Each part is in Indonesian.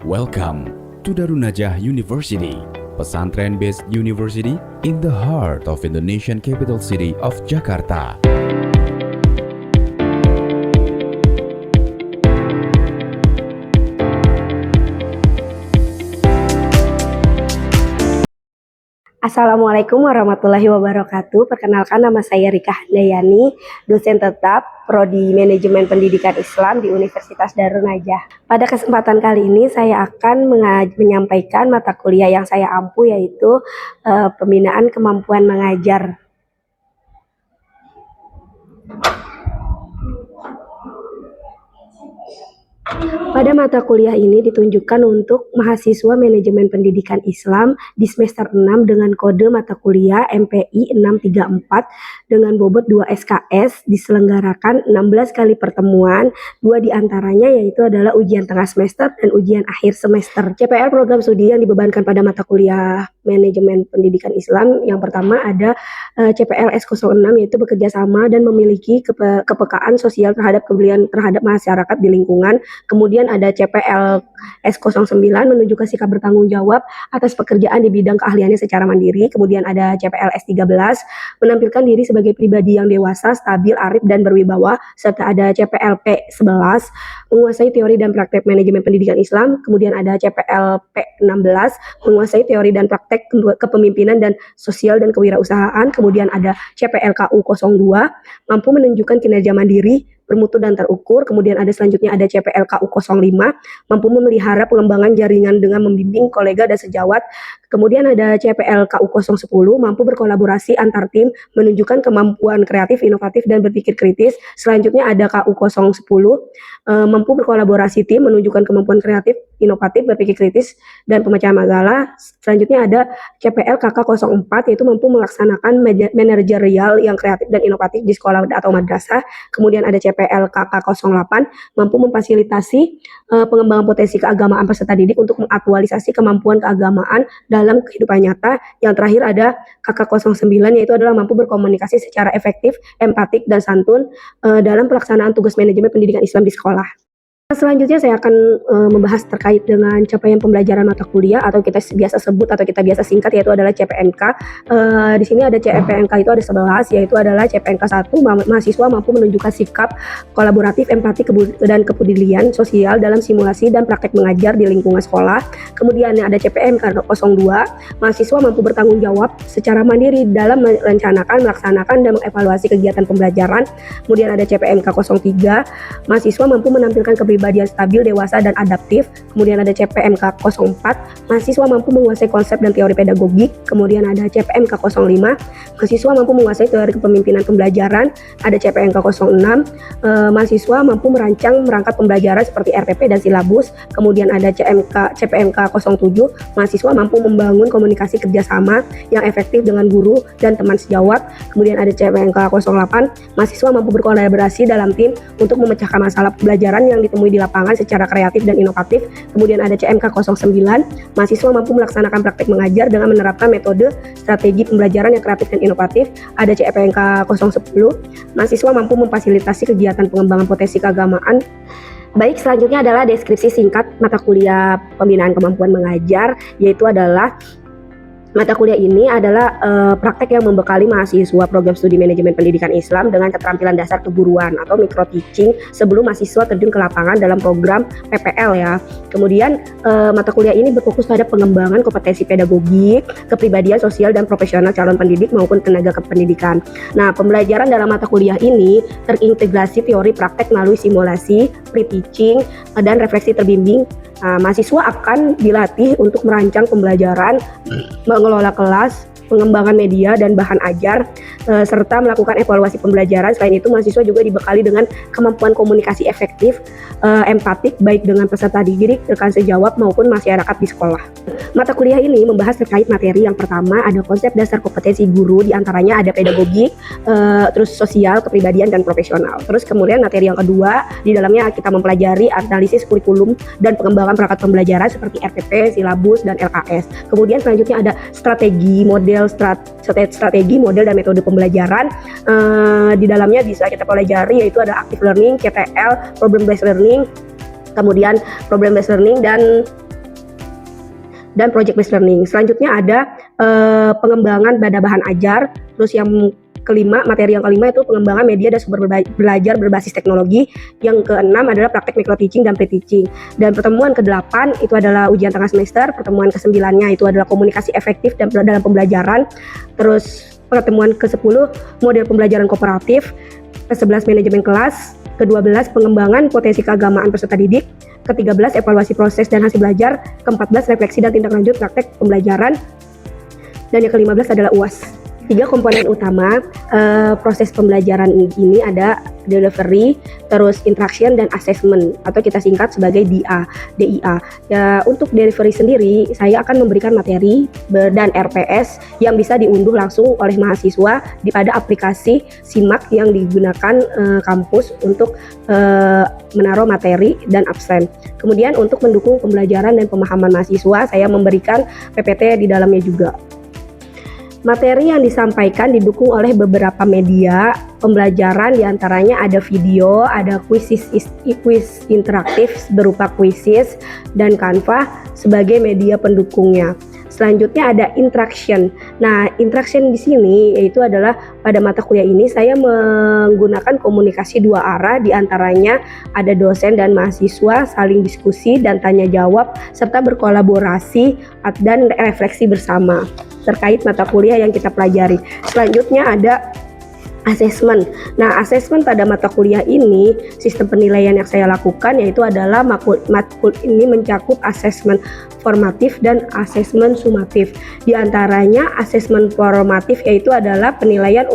Welcome to Darun Najah University, pesantren-based university in the heart of Indonesian capital city of Jakarta. Assalamualaikum warahmatullahi wabarakatuh. Perkenalkan, nama saya Rika Handayani, dosen tetap Prodi Manajemen Pendidikan Islam di Universitas Darun Najah. Pada kesempatan kali ini saya akan menyampaikan mata kuliah yang saya ampu, yaitu pembinaan kemampuan mengajar. Pada mata kuliah ini ditunjukkan untuk mahasiswa Manajemen Pendidikan Islam di semester 6 dengan kode mata kuliah MPI 634 dengan bobot 2 SKS, diselenggarakan 16 kali pertemuan, 2 diantaranya yaitu adalah ujian tengah semester dan ujian akhir semester. CPL program studi yang dibebankan pada mata kuliah Manajemen Pendidikan Islam yang pertama ada CPL S06, yaitu bekerja sama dan memiliki kepekaan sosial terhadap kepedulian terhadap masyarakat di lingkungan. Kemudian ada CPL S09, menunjukkan sikap bertanggung jawab atas pekerjaan di bidang keahliannya secara mandiri. Kemudian ada CPL S13, menampilkan diri sebagai pribadi yang dewasa, stabil, arif, dan berwibawa. Serta ada CPL P11, menguasai teori dan praktek manajemen pendidikan Islam. Kemudian ada CPL P16, menguasai teori dan praktek kepemimpinan dan sosial dan kewirausahaan. Kemudian ada CPL KU02, mampu menunjukkan kinerja mandiri, bermutu dan terukur. Kemudian ada selanjutnya ada CPL KU05, mampu memelihara pengembangan jaringan dengan membimbing kolega dan sejawat. Kemudian ada CPL KU010, mampu berkolaborasi antar tim, menunjukkan kemampuan kreatif, inovatif, dan berpikir kritis. Selanjutnya ada KU010, mampu berkolaborasi tim, menunjukkan kemampuan kreatif, inovatif, berpikir kritis, dan pemecahan masalah. Selanjutnya ada CPL KK04, yaitu mampu melaksanakan manajerial yang kreatif dan inovatif di sekolah atau madrasah. Kemudian ada CPL KK08, mampu memfasilitasi pengembangan potensi keagamaan peserta didik untuk mengaktualisasi kemampuan keagamaan dalam kehidupan nyata. Yang terakhir ada KK09, yaitu adalah mampu berkomunikasi secara efektif, empatik, dan santun dalam pelaksanaan tugas manajemen pendidikan Islam di sekolah. Selanjutnya saya akan membahas terkait dengan capaian pembelajaran mata kuliah atau kita biasa sebut atau kita biasa singkat, yaitu adalah CPNK. Di sini ada CPNK itu ada 11, yaitu adalah CPNK 1, mahasiswa mampu menunjukkan sikap kolaboratif, empati, dan kepedulian sosial dalam simulasi dan praktek mengajar di lingkungan sekolah. Kemudian ada CPNK 02, mahasiswa mampu bertanggung jawab secara mandiri dalam merencanakan, melaksanakan, dan mengevaluasi kegiatan pembelajaran. Kemudian ada CPNK 03, mahasiswa mampu menampilkan kepribadian stabil, dewasa, dan adaptif. Kemudian ada CPNK 04, mahasiswa mampu menguasai konsep dan teori pedagogik. Kemudian ada CPNK 05, mahasiswa mampu menguasai teori kepemimpinan pembelajaran. Ada CPNK 06, mahasiswa mampu merancang merangkap pembelajaran seperti RPP dan silabus. Kemudian ada CPNK 07, mahasiswa mampu membangun komunikasi kerjasama yang efektif dengan guru dan teman sejawat. Kemudian ada CPNK 08, mahasiswa mampu berkolaborasi dalam tim untuk memecahkan masalah pembelajaran yang ditemui di lapangan secara kreatif dan inovatif. Kemudian ada CMK 09, mahasiswa mampu melaksanakan praktek mengajar dengan menerapkan metode strategi pembelajaran yang kreatif dan inovatif. Ada CPNK 010, mahasiswa mampu memfasilitasi kegiatan pengembangan potensi keagamaan. Baik, selanjutnya adalah deskripsi singkat mata kuliah pembinaan kemampuan mengajar, yaitu adalah mata kuliah ini adalah praktek yang membekali mahasiswa program studi manajemen pendidikan Islam dengan keterampilan dasar keguruan atau micro teaching sebelum mahasiswa terjun ke lapangan dalam program PPL ya. Kemudian mata kuliah ini berfokus pada pengembangan kompetensi pedagogik, kepribadian sosial dan profesional calon pendidik maupun tenaga kependidikan. Nah, pembelajaran dalam mata kuliah ini terintegrasi teori praktek melalui simulasi, pre-teaching, dan refleksi terbimbing. Mahasiswa akan dilatih untuk merancang pembelajaran, mengelola kelas, pengembangan media dan bahan ajar, serta melakukan evaluasi pembelajaran. Selain itu, mahasiswa juga dibekali dengan kemampuan komunikasi efektif, empatik, baik dengan peserta didik, rekan sejawat, maupun masyarakat di sekolah. Mata kuliah ini membahas terkait materi yang pertama, ada konsep dasar kompetensi guru, diantaranya ada pedagogik, terus sosial, kepribadian, dan profesional. Terus kemudian materi yang kedua, di dalamnya kita mempelajari analisis kurikulum dan pengembangan perangkat pembelajaran seperti RPP, silabus, dan LKS. Kemudian selanjutnya ada strategi, model, dan metode pembelajaran. Di dalamnya bisa kita pelajari yaitu ada active learning, CTL, problem based learning, kemudian problem based learning, dan dan project based learning. Selanjutnya ada pengembangan pada bahan ajar. Terus yang kelima, materi yang kelima itu pengembangan media dan sumber belajar berbasis teknologi. Yang keenam adalah praktek micro teaching dan pre-teaching. Dan pertemuan ke-8 itu adalah ujian tengah semester. Pertemuan ke-9-nya itu adalah komunikasi efektif dan dalam pembelajaran. Terus pertemuan ke-10 model pembelajaran kooperatif. Ke-11 manajemen kelas. Ke-12 pengembangan potensi keagamaan peserta didik. Ke-13 evaluasi proses dan hasil belajar. Ke-14 refleksi dan tindak lanjut praktek pembelajaran. Dan yang ke-15 adalah UAS. 3 komponen utama proses pembelajaran ini ada delivery, terus interaction, dan assessment atau kita singkat sebagai DIA. Ya, untuk delivery sendiri saya akan memberikan materi dan RPS yang bisa diunduh langsung oleh mahasiswa pada aplikasi SIMAK yang digunakan kampus untuk menaruh materi dan absen. Kemudian untuk mendukung pembelajaran dan pemahaman mahasiswa, saya memberikan PPT di dalamnya juga. Materi yang disampaikan didukung oleh beberapa media pembelajaran, diantaranya ada video, ada kuis interaktif berupa kuisis, dan Canva sebagai media pendukungnya. Selanjutnya ada interaction. Nah, interaction di sini yaitu adalah pada mata kuliah ini saya menggunakan komunikasi dua arah, diantaranya ada dosen dan mahasiswa saling diskusi dan tanya jawab serta berkolaborasi dan refleksi bersama terkait mata kuliah yang kita pelajari. Selanjutnya ada assessment. Nah, assessment pada mata kuliah ini, sistem penilaian yang saya lakukan yaitu adalah matkul ini mencakup assessment formatif dan assessment sumatif. Di antaranya assessment formatif yaitu adalah penilaian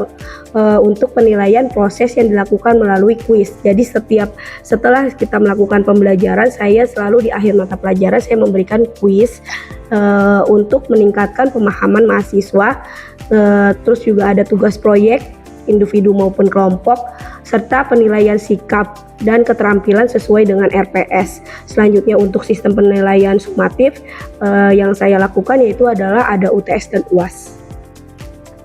untuk penilaian proses yang dilakukan melalui kuis. Jadi setelah kita melakukan pembelajaran, saya selalu di akhir mata pelajaran saya memberikan kuis untuk meningkatkan pemahaman mahasiswa. Terus juga ada tugas proyek individu maupun kelompok, serta penilaian sikap dan keterampilan sesuai dengan RPS. Selanjutnya untuk sistem penilaian sumatif yang saya lakukan yaitu adalah ada UTS dan UAS.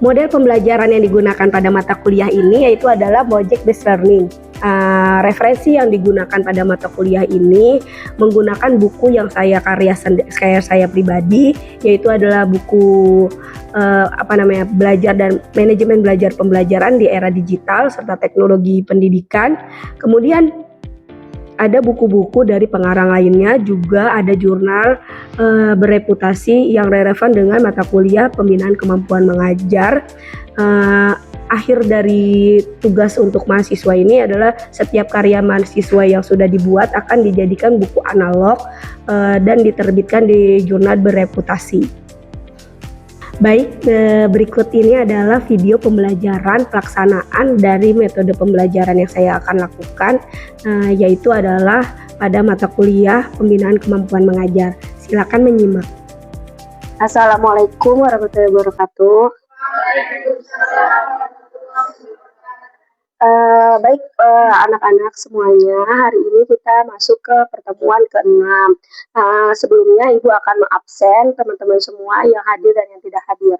Model pembelajaran yang digunakan pada mata kuliah ini yaitu adalah project based learning. Referensi yang digunakan pada mata kuliah ini menggunakan buku yang saya saya pribadi, yaitu adalah buku belajar dan manajemen belajar pembelajaran di era digital serta teknologi pendidikan. Kemudian ada buku-buku dari pengarang lainnya, juga ada jurnal bereputasi yang relevan dengan mata kuliah pembinaan kemampuan mengajar. Akhir dari tugas untuk mahasiswa ini adalah setiap karya mahasiswa yang sudah dibuat akan dijadikan buku analog dan diterbitkan di jurnal bereputasi. Baik, berikut ini adalah video pembelajaran pelaksanaan dari metode pembelajaran yang saya akan lakukan, yaitu adalah pada mata kuliah pembinaan kemampuan mengajar. Silakan menyimak. Assalamualaikum warahmatullahi wabarakatuh. Baik anak-anak semuanya, hari ini kita masuk ke pertemuan ke-6. Sebelumnya Ibu akan mengabsen teman-teman semua yang hadir dan yang tidak hadir.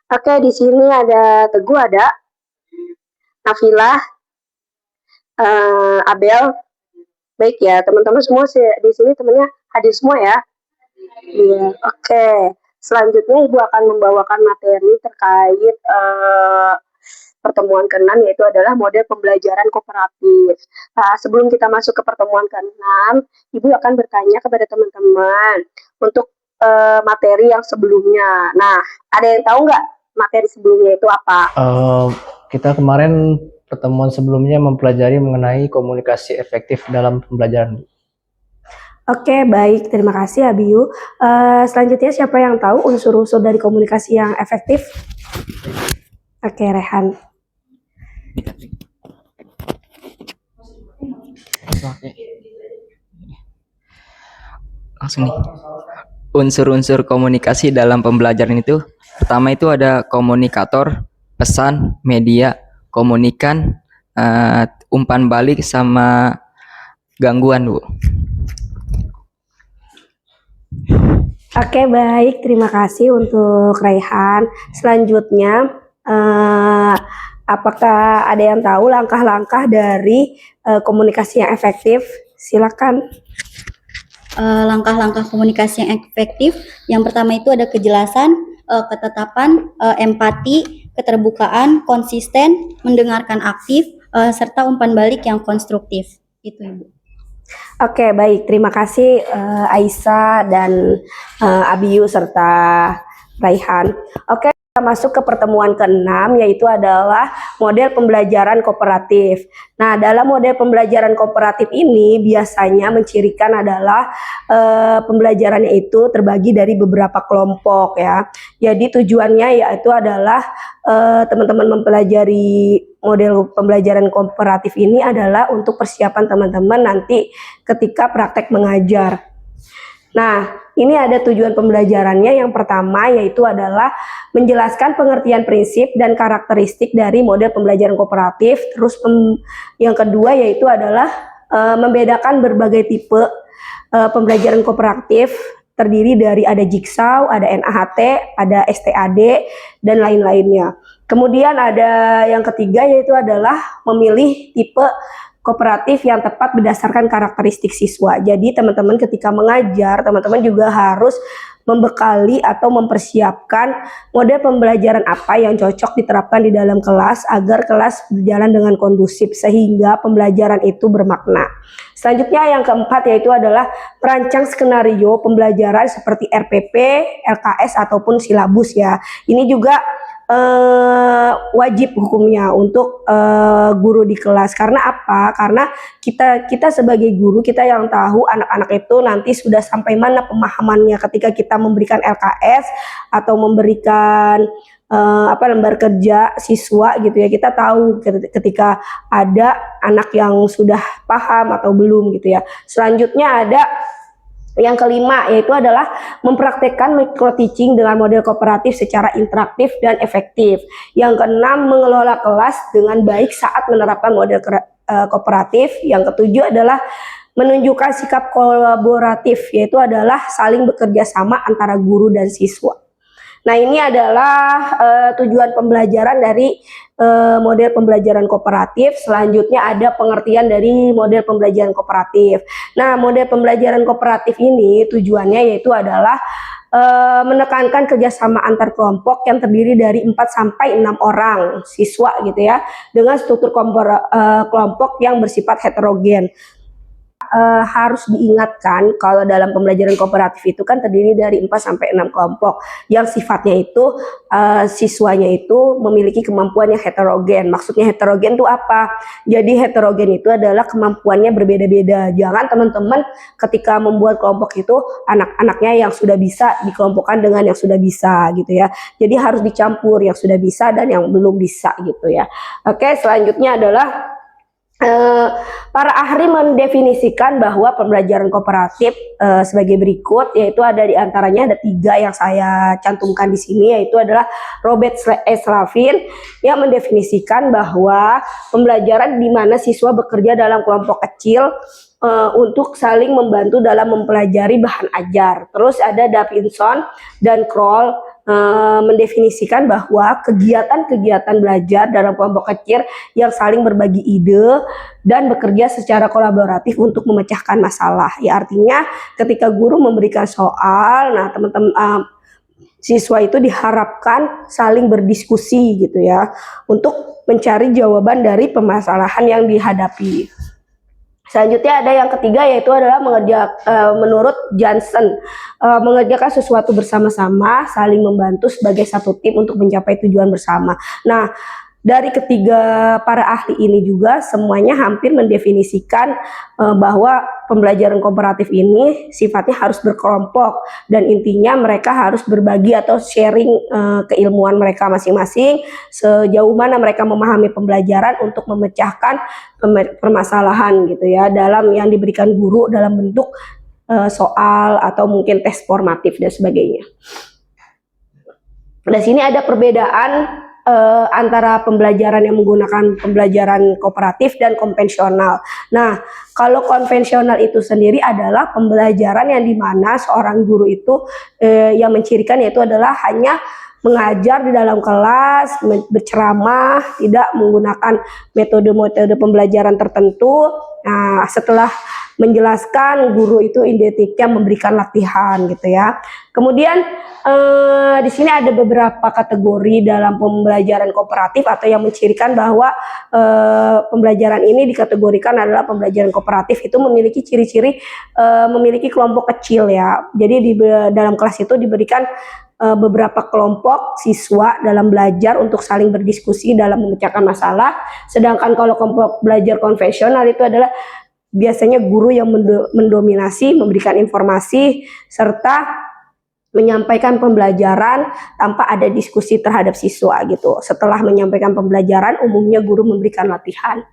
Oke, di sini ada Teguh, ada Nafilah, Abel. Baik ya, teman-teman semua di sini temannya hadir semua ya. Iya, oke. Selanjutnya Ibu akan membawakan materi terkait pertemuan ke-6 yaitu adalah model pembelajaran kooperatif. Sebelum kita masuk ke pertemuan ke-6, Ibu akan bertanya kepada teman-teman untuk materi yang sebelumnya. Nah, ada yang tahu nggak materi sebelumnya itu apa? Kita kemarin pertemuan sebelumnya mempelajari mengenai komunikasi efektif dalam pembelajaran. Oke, baik. Terima kasih, Abiyu. Selanjutnya, siapa yang tahu unsur-unsur dari komunikasi yang efektif? Oke, Rehan. Langsung nih. Unsur-unsur komunikasi dalam pembelajaran itu, pertama itu ada komunikator, pesan, media, komunikan, umpan balik, sama gangguan, Bu. Oke, baik. Terima kasih untuk Raihan. Selanjutnya, apakah ada yang tahu langkah-langkah dari komunikasi yang efektif? Silakan. langkah-langkah komunikasi yang efektif. Yang pertama itu ada kejelasan, ketetapan, empati, keterbukaan, konsisten, mendengarkan aktif, serta umpan balik yang konstruktif. Itu Ibu. Oke, baik. Terima kasih Aisyah dan Abiyu serta Raihan. Oke, kita masuk ke pertemuan ke-6, yaitu adalah model pembelajaran kooperatif. Nah, dalam model pembelajaran kooperatif ini biasanya mencirikan adalah pembelajarannya itu terbagi dari beberapa kelompok ya. Jadi tujuannya yaitu adalah teman-teman mempelajari model pembelajaran kooperatif ini adalah untuk persiapan teman-teman nanti ketika praktek mengajar. Nah, ini ada tujuan pembelajarannya. Yang pertama yaitu adalah menjelaskan pengertian prinsip dan karakteristik dari model pembelajaran kooperatif. Terus yang kedua yaitu adalah membedakan berbagai tipe pembelajaran kooperatif, terdiri dari ada Jigsaw, ada NAHT, ada STAD, dan lain-lainnya. Kemudian ada yang ketiga yaitu adalah memilih tipe kooperatif yang tepat berdasarkan karakteristik siswa. Jadi teman-teman ketika mengajar, teman-teman juga harus membekali atau mempersiapkan model pembelajaran apa yang cocok diterapkan di dalam kelas agar kelas berjalan dengan kondusif sehingga pembelajaran itu bermakna. Selanjutnya yang keempat yaitu adalah merancang skenario pembelajaran seperti RPP, LKS ataupun silabus ya. Ini juga wajib hukumnya untuk guru di kelas. Karena apa? Karena kita sebagai guru, kita yang tahu anak-anak itu nanti sudah sampai mana pemahamannya ketika kita memberikan LKS atau memberikan lembar kerja siswa gitu ya. Kita tahu ketika ada anak yang sudah paham atau belum gitu ya. Selanjutnya ada yang kelima yaitu adalah mempraktekkan micro teaching dengan model kooperatif secara interaktif dan efektif. Yang keenam, mengelola kelas dengan baik saat menerapkan model kooperatif. Yang ketujuh adalah menunjukkan sikap kolaboratif, yaitu adalah saling bekerja sama antara guru dan siswa. Nah, ini adalah tujuan pembelajaran dari model pembelajaran kooperatif. Selanjutnya ada pengertian dari model pembelajaran kooperatif. Nah, model pembelajaran kooperatif ini tujuannya yaitu adalah menekankan kerjasama antar kelompok yang terdiri dari 4 sampai 6 orang siswa gitu ya, dengan struktur kelompok yang bersifat heterogen. Harus diingatkan kalau dalam pembelajaran kooperatif itu kan terdiri dari 4 sampai 6 kelompok yang sifatnya itu siswanya itu memiliki kemampuan yang heterogen. Maksudnya heterogen itu apa? Jadi heterogen itu adalah kemampuannya berbeda-beda. Jangan teman-teman ketika membuat kelompok itu anak-anaknya yang sudah bisa dikelompokkan dengan yang sudah bisa gitu ya. Jadi harus dicampur yang sudah bisa dan yang belum bisa gitu ya. Oke, selanjutnya adalah para ahli mendefinisikan bahwa pembelajaran kooperatif sebagai berikut, yaitu ada di antaranya ada 3 yang saya cantumkan di sini, yaitu adalah Robert S. Lavin yang mendefinisikan bahwa pembelajaran di mana siswa bekerja dalam kelompok kecil untuk saling membantu dalam mempelajari bahan ajar. Terus ada Davidson dan Kroll mendefinisikan bahwa kegiatan-kegiatan belajar dalam kelompok kecil yang saling berbagi ide dan bekerja secara kolaboratif untuk memecahkan masalah. Ya, artinya ketika guru memberikan soal, nah teman-teman siswa itu diharapkan saling berdiskusi gitu ya untuk mencari jawaban dari permasalahan yang dihadapi. Selanjutnya ada yang ketiga yaitu adalah menurut Johnson mengerjakan sesuatu bersama-sama, saling membantu sebagai satu tim untuk mencapai tujuan bersama. Nah, dari ketiga para ahli ini juga semuanya hampir mendefinisikan bahwa pembelajaran kooperatif ini sifatnya harus berkelompok dan intinya mereka harus berbagi atau sharing keilmuan mereka masing-masing sejauh mana mereka memahami pembelajaran untuk memecahkan permasalahan gitu ya dalam yang diberikan guru dalam bentuk soal atau mungkin tes formatif dan sebagainya. Di sini ada perbedaan antara pembelajaran yang menggunakan pembelajaran kooperatif dan konvensional. Nah, kalau konvensional itu sendiri adalah pembelajaran yang dimana seorang guru itu yang mencirikan yaitu adalah hanya mengajar di dalam kelas, berceramah, tidak menggunakan metode-metode pembelajaran tertentu. Nah, setelah menjelaskan, guru itu identiknya memberikan latihan gitu ya. Kemudian di sini ada beberapa kategori dalam pembelajaran kooperatif atau yang mencirikan bahwa pembelajaran ini dikategorikan adalah pembelajaran kooperatif itu memiliki ciri-ciri memiliki kelompok kecil ya. Jadi dalam kelas itu diberikan beberapa kelompok siswa dalam belajar untuk saling berdiskusi dalam memecahkan masalah. Sedangkan kalau kelompok belajar konvensional itu adalah biasanya guru yang mendominasi, memberikan informasi serta menyampaikan pembelajaran tanpa ada diskusi terhadap siswa gitu. Setelah menyampaikan pembelajaran, umumnya guru memberikan latihan.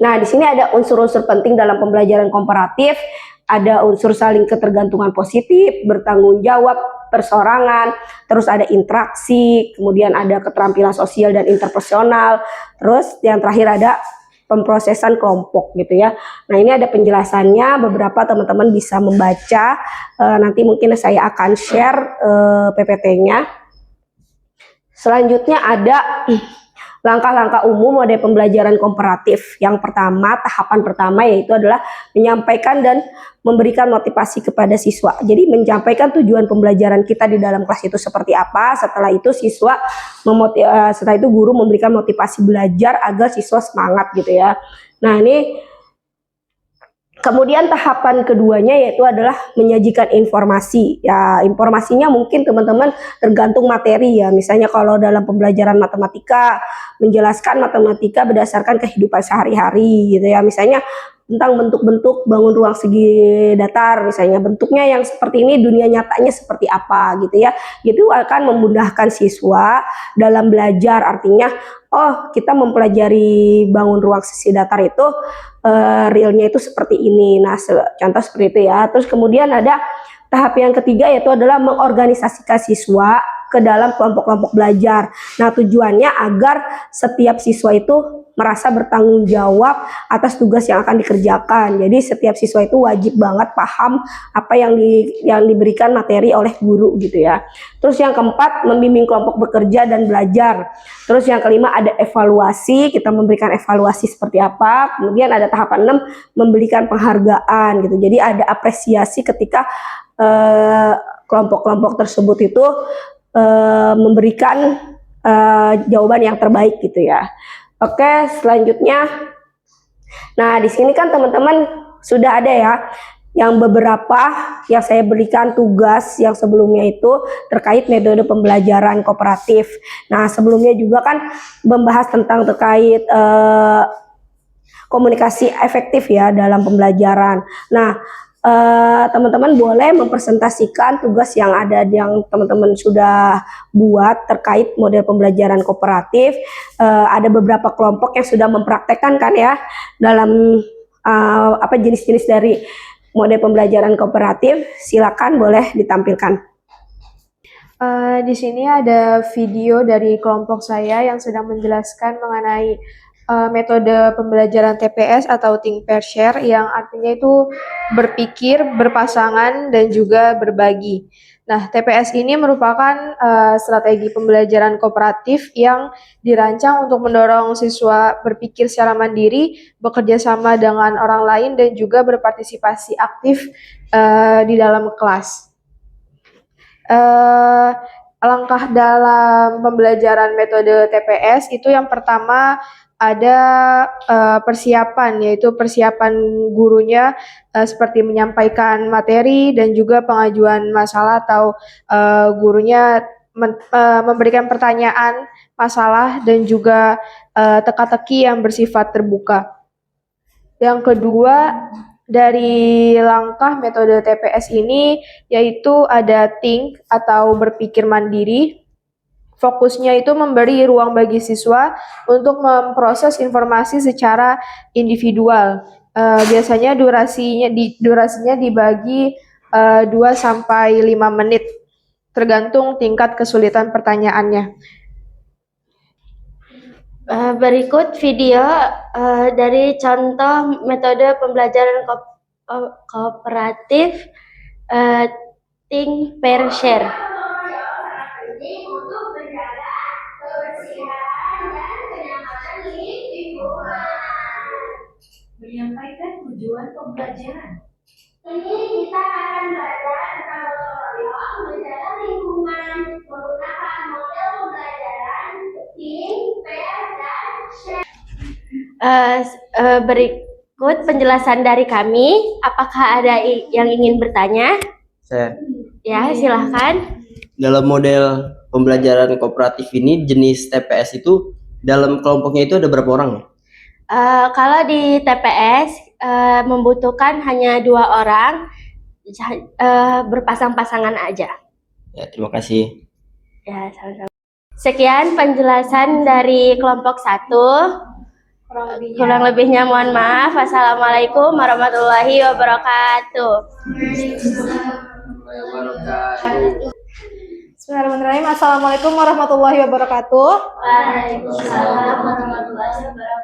Nah, di sini ada unsur-unsur penting dalam pembelajaran komparatif. Ada unsur saling ketergantungan positif, bertanggung jawab, persorangan, terus ada interaksi, kemudian ada keterampilan sosial dan interpersonal, terus yang terakhir ada pemrosesan kelompok gitu ya. Nah, ini ada penjelasannya, beberapa teman-teman bisa membaca, nanti mungkin saya akan share PPT-nya. Selanjutnya ada langkah-langkah umum model pembelajaran komparatif. Yang pertama, tahapan pertama yaitu adalah menyampaikan dan memberikan motivasi kepada siswa. Jadi menyampaikan tujuan pembelajaran kita di dalam kelas itu seperti apa. Setelah itu setelah itu guru memberikan motivasi belajar agar siswa semangat gitu ya. Nah, ini kemudian tahapan keduanya yaitu adalah menyajikan informasi. Ya, informasinya mungkin teman-teman tergantung materi ya. Misalnya kalau dalam pembelajaran matematika, menjelaskan matematika berdasarkan kehidupan sehari-hari gitu ya. Misalnya tentang bentuk-bentuk bangun ruang segi datar, misalnya bentuknya yang seperti ini, dunia nyatanya seperti apa gitu ya. Itu akan memudahkan siswa dalam belajar. Artinya, oh, kita mempelajari bangun ruang segi datar itu realnya itu seperti ini. Nah, contoh seperti itu ya. Terus kemudian ada tahap yang ketiga yaitu adalah mengorganisasikan siswa ke dalam kelompok-kelompok belajar. Nah, tujuannya agar setiap siswa itu merasa bertanggung jawab atas tugas yang akan dikerjakan. Jadi setiap siswa itu wajib banget paham apa yang diberikan materi oleh guru gitu ya. Terus yang keempat, membimbing kelompok bekerja dan belajar. Terus yang kelima ada evaluasi, kita memberikan evaluasi seperti apa. Kemudian ada tahapan 6, memberikan penghargaan gitu. Jadi ada apresiasi ketika kelompok-kelompok tersebut itu memberikan jawaban yang terbaik gitu ya. Oke, selanjutnya, nah di sini kan teman-teman sudah ada ya, yang beberapa yang saya berikan tugas yang sebelumnya itu terkait metode pembelajaran kooperatif. Nah, sebelumnya juga kan membahas tentang terkait komunikasi efektif ya dalam pembelajaran. Nah, teman-teman boleh mempresentasikan tugas yang ada yang teman-teman sudah buat terkait model pembelajaran kooperatif. Ada beberapa kelompok yang sudah mempraktekkan kan ya dalam jenis-jenis dari model pembelajaran kooperatif. Silakan boleh ditampilkan. Di sini ada video dari kelompok saya yang sedang menjelaskan mengenai metode pembelajaran TPS atau Think Pair Share, yang artinya itu berpikir, berpasangan, dan juga berbagi. Nah, TPS ini merupakan strategi pembelajaran kooperatif yang dirancang untuk mendorong siswa berpikir secara mandiri, bekerja sama dengan orang lain, dan juga berpartisipasi aktif di dalam kelas. Langkah dalam pembelajaran metode TPS itu yang pertama ada persiapan, yaitu persiapan gurunya seperti menyampaikan materi dan juga pengajuan masalah atau gurunya memberikan pertanyaan, masalah, dan juga teka-teki yang bersifat terbuka. Yang kedua, dari langkah metode TPS ini yaitu ada think atau berpikir mandiri. Fokusnya itu memberi ruang bagi siswa untuk memproses informasi secara individual. Biasanya durasinya dibagi 2 sampai 5 menit, tergantung tingkat kesulitan pertanyaannya. Berikut video dari contoh metode pembelajaran kooperatif Think Pair Share. Untuk menjaga kebersihan dan kenyamanan lingkungan. menyampaikan tujuan pembelajaran. Ini kita akan belajar tentang gotong royong, menjaga lingkungan, menggunakan model pembelajaran, tim, pair, dan share. Berikut penjelasan dari kami. Apakah ada yang ingin bertanya? Saya. Ya, silahkan. Dalam model pembelajaran kooperatif ini, jenis TPS itu dalam kelompoknya itu ada berapa orang? Kalau di TPS membutuhkan hanya 2 orang, berpasang-pasangan aja. Ya, terima kasih. Ya, sama-sama. Sekian penjelasan dari kelompok 1. Kurang lebihnya mohon maaf. Wassalamualaikum warahmatullahi wabarakatuh. Bismillahirrahmanirrahim. Assalamualaikum warahmatullahi wabarakatuh. Waalaikumsalam warahmatullahi wabarakatuh.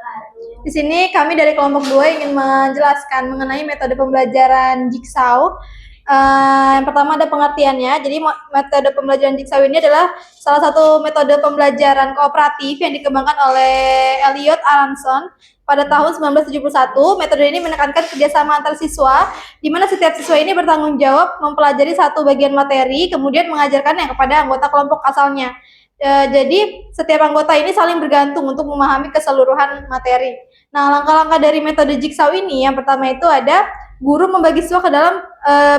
Di sini kami dari kelompok 2 ingin menjelaskan mengenai metode pembelajaran Jigsaw. Yang pertama ada pengertiannya. Jadi metode pembelajaran Jigsaw ini adalah salah satu metode pembelajaran kooperatif yang dikembangkan oleh Elliot Aronson pada tahun 1971. Metode ini menekankan kerjasama antar siswa, di mana setiap siswa ini bertanggung jawab mempelajari satu bagian materi, kemudian mengajarkannya kepada anggota kelompok asalnya. Jadi setiap anggota ini saling bergantung untuk memahami keseluruhan materi. Nah, langkah-langkah dari metode Jigsaw ini, yang pertama itu ada guru membagi siswa ke dalam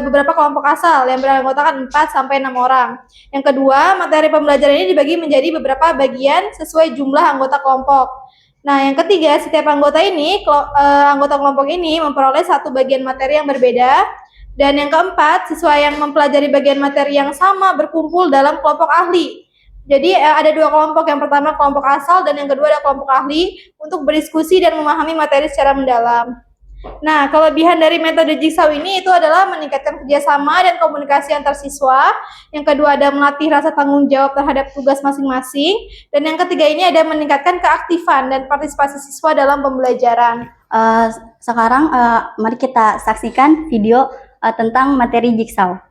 beberapa kelompok asal yang beranggotakan 4 sampai 6 orang. Yang kedua, materi pembelajaran ini dibagi menjadi beberapa bagian sesuai jumlah anggota kelompok. Nah, yang ketiga, setiap anggota kelompok ini memperoleh satu bagian materi yang berbeda. Dan yang keempat, siswa yang mempelajari bagian materi yang sama berkumpul dalam kelompok ahli. Jadi ada 2 kelompok, yang pertama kelompok asal dan yang kedua ada kelompok ahli untuk berdiskusi dan memahami materi secara mendalam. Nah, kelebihan dari metode Jigsaw ini itu adalah meningkatkan kerjasama dan komunikasi antar siswa. Yang kedua ada melatih rasa tanggung jawab terhadap tugas masing-masing. Dan yang ketiga ini ada meningkatkan keaktifan dan partisipasi siswa dalam pembelajaran. Sekarang mari kita saksikan video tentang materi Jigsaw.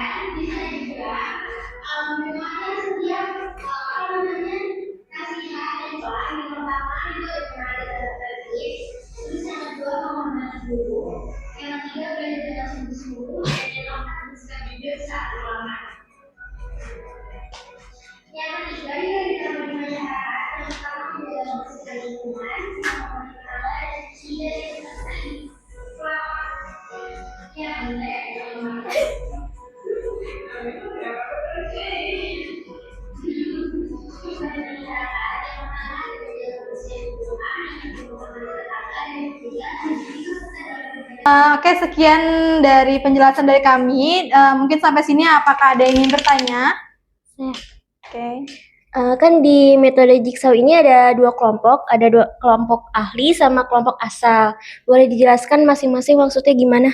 Dan bisa juga bagaimana setiap nasihat dan doa yang pertama itu ada tertulis, terus yang kedua menghormati guru, yang ketiga belajar dengan sungguh-sungguh, dan yang keempat bersikap jujur saat ulama. Yang ketiga juga kita bermasyarakat, yang pertama menjaga kebersihan lingkungan, menghormati Allah dan tidak disertai yang Oke, sekian dari penjelasan dari kami. Mungkin sampai sini apakah ada yang ingin bertanya? Oke. Kan di metode Jigsaw ini ada 2 kelompok, ada 2 kelompok ahli sama kelompok asal. Boleh dijelaskan masing-masing maksudnya gimana?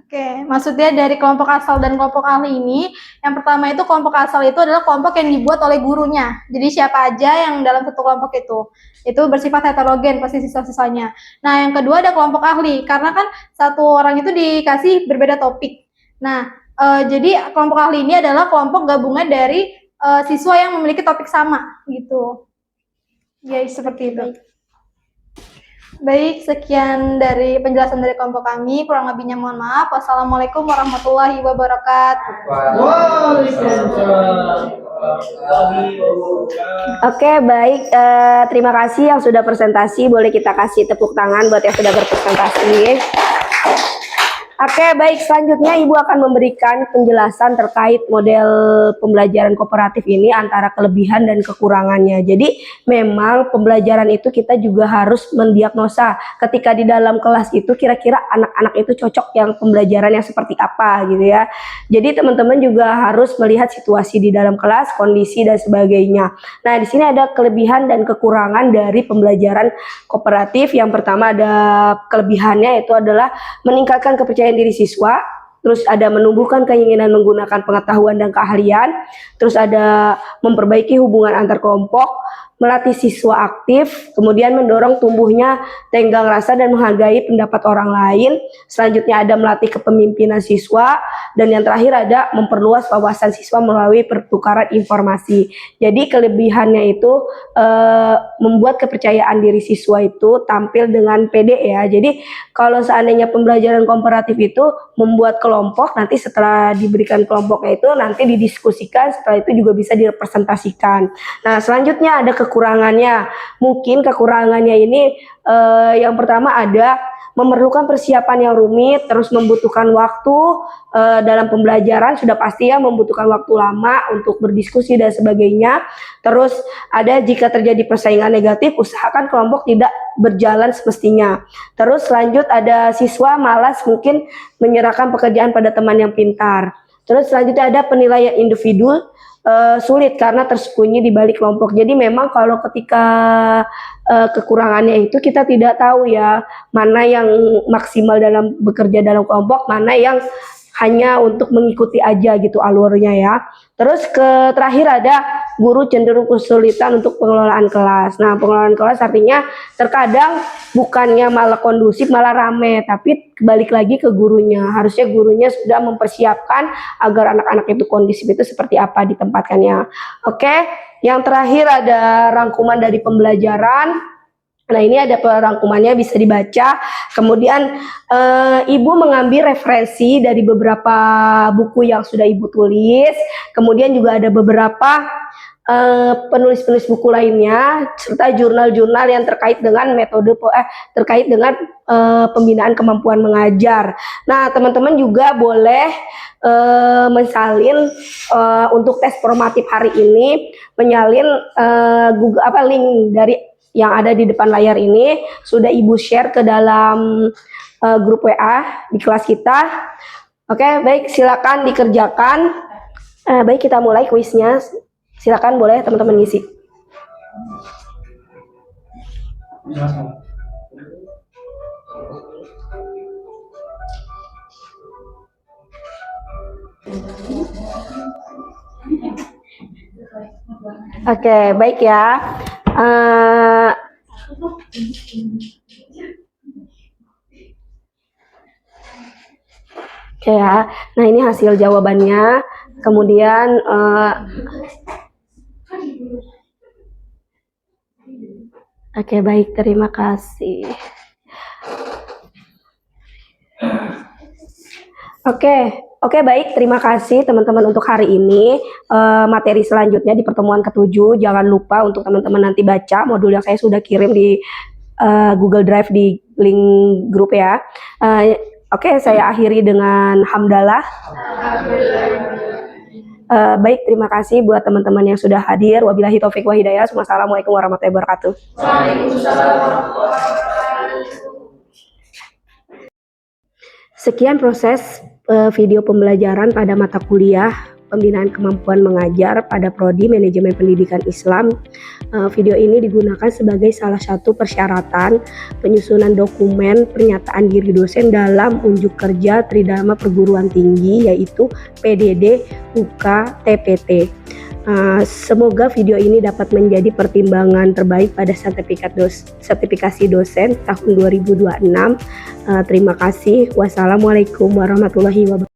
Oke, maksudnya dari kelompok asal dan kelompok ahli ini, yang pertama itu kelompok asal itu adalah kelompok yang dibuat oleh gurunya. Jadi siapa aja yang dalam satu kelompok itu bersifat heterogen pasti siswa-siswanya. Nah, yang kedua ada kelompok ahli, karena kan satu orang itu dikasih berbeda topik. Nah, jadi kelompok ahli ini adalah kelompok gabungan dari siswa yang memiliki topik sama, gitu. Ya, seperti itu. Baik, sekian dari penjelasan dari kelompok kami. Kurang lebihnya mohon maaf. Wassalamualaikum warahmatullahi wabarakatuh. Waalaikumsalam. Oke, baik. Terima kasih yang sudah presentasi. Boleh kita kasih tepuk tangan buat yang sudah berpresentasi. Oke, baik. Selanjutnya Ibu akan memberikan penjelasan terkait model pembelajaran kooperatif ini antara kelebihan dan kekurangannya. Jadi memang pembelajaran itu kita juga harus mendiagnosa ketika di dalam kelas itu kira-kira anak-anak itu cocok yang pembelajaran yang seperti apa gitu ya. Jadi teman-teman juga harus melihat situasi di dalam kelas, kondisi dan sebagainya. Nah, di sini ada kelebihan dan kekurangan dari pembelajaran kooperatif. Yang pertama ada kelebihannya itu adalah meningkatkan kepercayaan diri siswa, terus ada menumbuhkan keinginan menggunakan pengetahuan dan keahlian, terus ada memperbaiki hubungan antar kelompok, melatih siswa aktif, kemudian mendorong tumbuhnya tenggang rasa dan menghargai pendapat orang lain. Selanjutnya ada melatih kepemimpinan siswa, dan yang terakhir ada memperluas wawasan siswa melalui pertukaran informasi. Jadi kelebihannya itu membuat kepercayaan diri siswa itu tampil dengan pede ya. Jadi kalau seandainya pembelajaran komparatif itu membuat kelompok, nanti setelah diberikan kelompoknya itu nanti didiskusikan, setelah itu juga bisa direpresentasikan. Nah, selanjutnya ada kekurangannya. Mungkin kekurangannya ini yang pertama ada memerlukan persiapan yang rumit, terus membutuhkan waktu dalam pembelajaran, sudah pasti ya membutuhkan waktu lama untuk berdiskusi dan sebagainya. Terus ada jika terjadi persaingan negatif, usahakan kelompok tidak berjalan semestinya. Terus lanjut ada siswa malas mungkin menyerahkan pekerjaan pada teman yang pintar. Terus selanjutnya ada penilaian individu sulit karena tersembunyi di balik kelompok. Jadi memang kalau ketika kekurangannya itu kita tidak tahu ya mana yang maksimal dalam bekerja dalam kelompok, mana yang hanya untuk mengikuti aja gitu alurnya ya. Terus terakhir ada guru cenderung kesulitan untuk pengelolaan kelas. Nah, pengelolaan kelas artinya terkadang bukannya malah kondusif, malah rame, tapi balik lagi ke gurunya. Harusnya gurunya sudah mempersiapkan agar anak-anak itu kondusif itu seperti apa ditempatkannya. Oke, yang terakhir ada rangkuman dari pembelajaran. Nah, ini ada rangkumannya bisa dibaca. Kemudian Ibu mengambil referensi dari beberapa buku yang sudah Ibu tulis. Kemudian juga ada beberapa penulis-penulis buku lainnya serta jurnal-jurnal yang terkait dengan metode terkait dengan pembinaan kemampuan mengajar. Nah, teman-teman juga boleh mensalin untuk tes formatif hari ini, menyalin link dari yang ada di depan layar ini sudah Ibu share ke dalam grup WA di kelas kita. Oke, baik, silakan dikerjakan. Baik, kita mulai kuisnya. Silakan boleh teman-teman ngisi. Oke, baik ya. Oke ya. Nah, ini hasil jawabannya. Kemudian oke, baik, terima kasih. Oke, baik, terima kasih teman-teman untuk hari ini. Materi selanjutnya di pertemuan ke-7, jangan lupa untuk teman-teman nanti baca modul yang saya sudah kirim di Google Drive di link grup ya. Oke, saya akhiri dengan hamdalah. Baik, terima kasih buat teman-teman yang sudah hadir. Wabillahi taufik wa hidayah. Wassalamualaikum warahmatullahi wabarakatuh. Sekian proses video pembelajaran pada mata kuliah Pembinaan Kemampuan Mengajar pada Prodi Manajemen Pendidikan Islam. Video ini digunakan sebagai salah satu persyaratan penyusunan dokumen pernyataan diri dosen dalam unjuk kerja Tridharma Perguruan Tinggi, yaitu PDD UK TPT. Semoga video ini dapat menjadi pertimbangan terbaik pada sertifikasi dosen tahun 2026. Terima kasih. Wassalamualaikum warahmatullahi wabarakatuh.